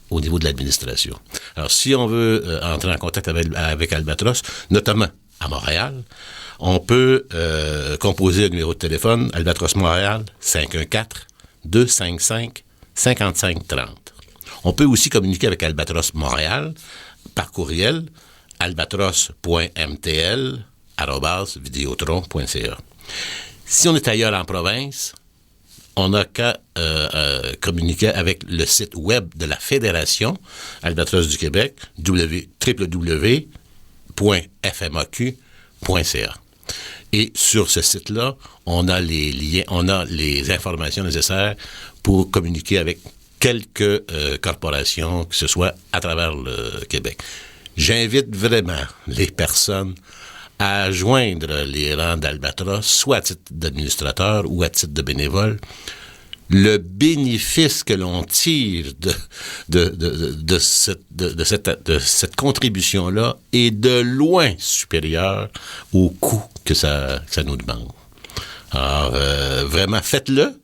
au niveau de l'administration. Alors, si on veut entrer en contact avec Albatros, notamment à Montréal, on peut composer le numéro de téléphone Albatros Montréal 514-255-5530. On peut aussi communiquer avec Albatros Montréal par courriel albatros.mtl@videotron.ca. Si on est ailleurs en province, on n'a qu'à communiquer avec le site web de la Fédération Albatros du Québec, www.fmaq.ca. Et sur ce site-là, on a les liens, on a les informations nécessaires pour communiquer avec quelques corporations, que ce soit à travers le Québec. J'invite vraiment les personnes à joindre les rangs d'Albatros, soit à titre d'administrateur ou à titre de bénévole. Le bénéfice que l'on tire de cette contribution-là est de loin supérieur au coût que ça nous demande. Alors, vraiment, faites-le.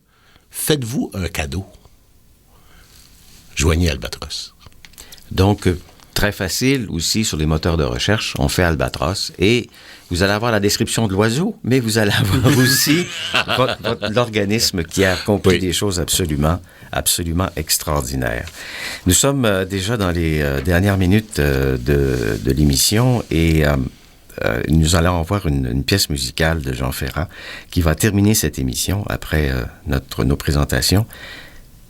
Faites-vous un cadeau. Joignez Albatros. Donc, très facile aussi sur les moteurs de recherche. On fait Albatros et vous allez avoir la description de l'oiseau, mais vous allez avoir aussi l'organisme qui a accompli des choses absolument extraordinaires. Nous sommes déjà dans les dernières minutes de l'émission et nous allons avoir une pièce musicale de Jean Ferrand qui va terminer cette émission après nos présentations.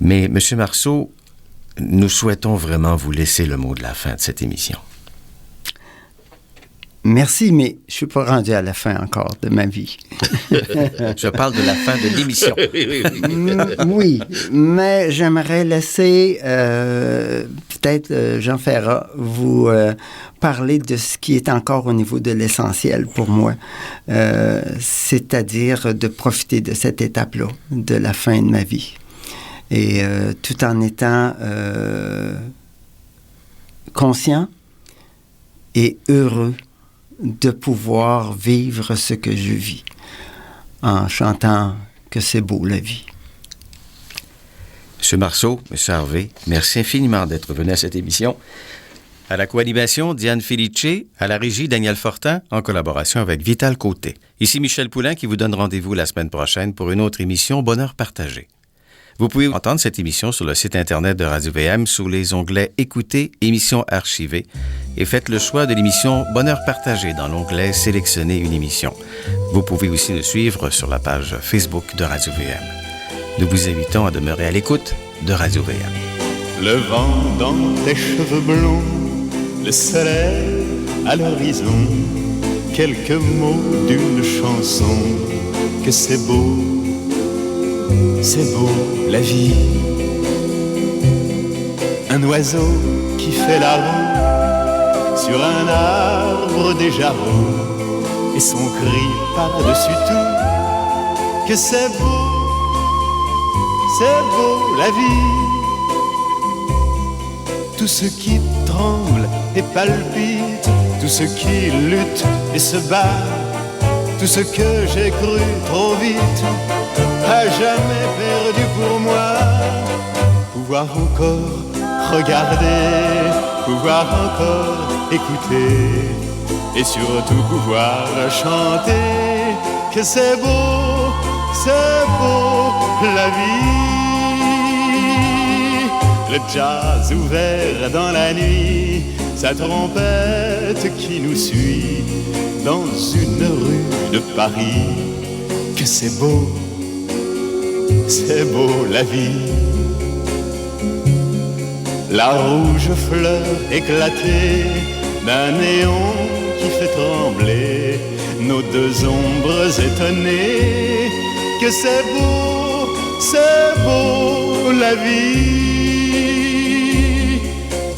Mais M. Marceau, nous souhaitons vraiment vous laisser le mot de la fin de cette émission. Merci, mais je suis pas rendu à la fin encore de ma vie. Je parle de la fin de l'émission. Oui, mais j'aimerais laisser peut-être Jean Ferrat vous parler de ce qui est encore au niveau de l'essentiel pour moi, c'est-à-dire de profiter de cette étape-là, de la fin de ma vie. Et tout en étant conscient et heureux de pouvoir vivre ce que je vis en chantant que c'est beau la vie. M. Marceau, M. Harvey, merci infiniment d'être venu à cette émission. À la co-animation, Diane Felice, à la régie, Daniel Fortin, en collaboration avec Vital Côté. Ici Michel Poulain qui vous donne rendez-vous la semaine prochaine pour une autre émission Bonheur partagé. Vous pouvez entendre cette émission sur le site Internet de Radio-VM sous les onglets « Écoutez, émissions archivées » et faites le choix de l'émission « Bonheur partagé » dans l'onglet « Sélectionner une émission ». Vous pouvez aussi nous suivre sur la page Facebook de Radio-VM. Nous vous invitons à demeurer à l'écoute de Radio-VM. Le vent dans tes cheveux blonds, le soleil à l'horizon, quelques mots d'une chanson, que c'est beau la vie. Un oiseau qui fait la roue sur un arbre déjà roux, et son cri par-dessus tout, que c'est beau la vie. Tout ce qui tremble et palpite, tout ce qui lutte et se bat, tout ce que j'ai cru trop vite, à jamais perdu pour moi. Pouvoir encore regarder, pouvoir encore écouter, et surtout pouvoir chanter, que c'est beau la vie. Le jazz ouvert dans la nuit, sa trompette qui nous suit dans une rue de Paris, que c'est beau la vie. La rouge fleur éclatée d'un néon qui fait trembler nos deux ombres étonnées, que c'est beau la vie.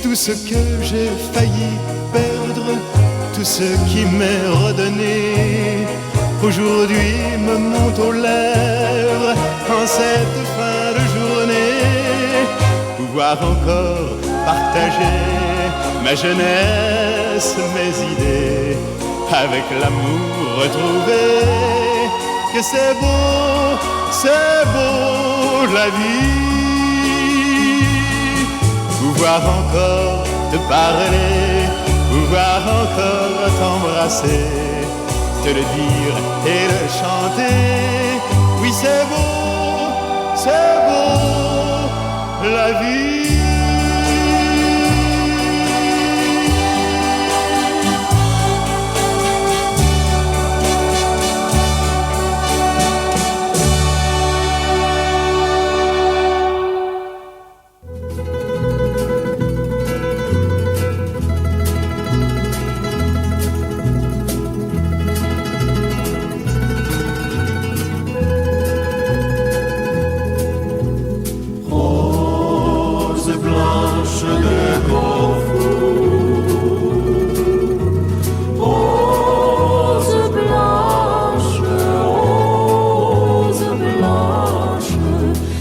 Tout ce que j'ai failli perdre, tout ce qui m'est redonné, aujourd'hui me monte aux lèvres en cette fin de journée. Pouvoir encore partager ma jeunesse, mes idées, avec l'amour retrouvé, que c'est beau la vie. Pouvoir encore te parler, pouvoir encore t'embrasser, te le dire et le chanter, oui c'est beau la vie.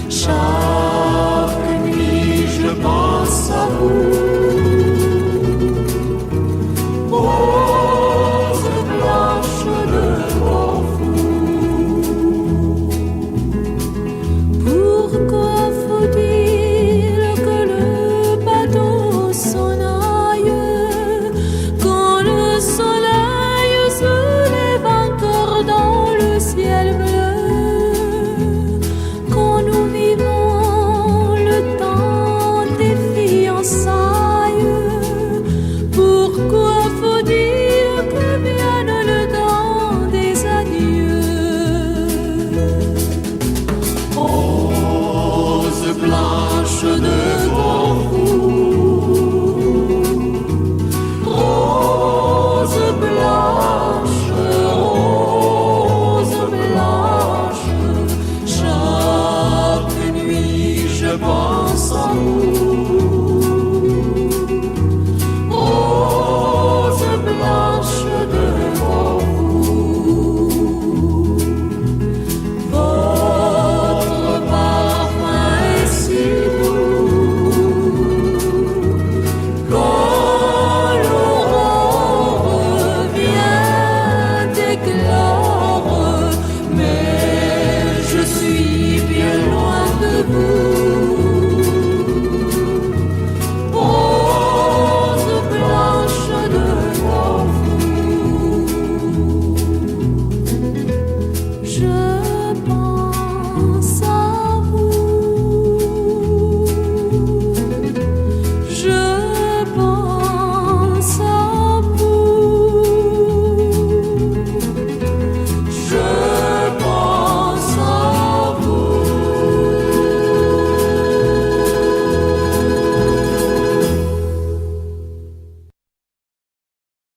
Chaque nuit je pense à vous.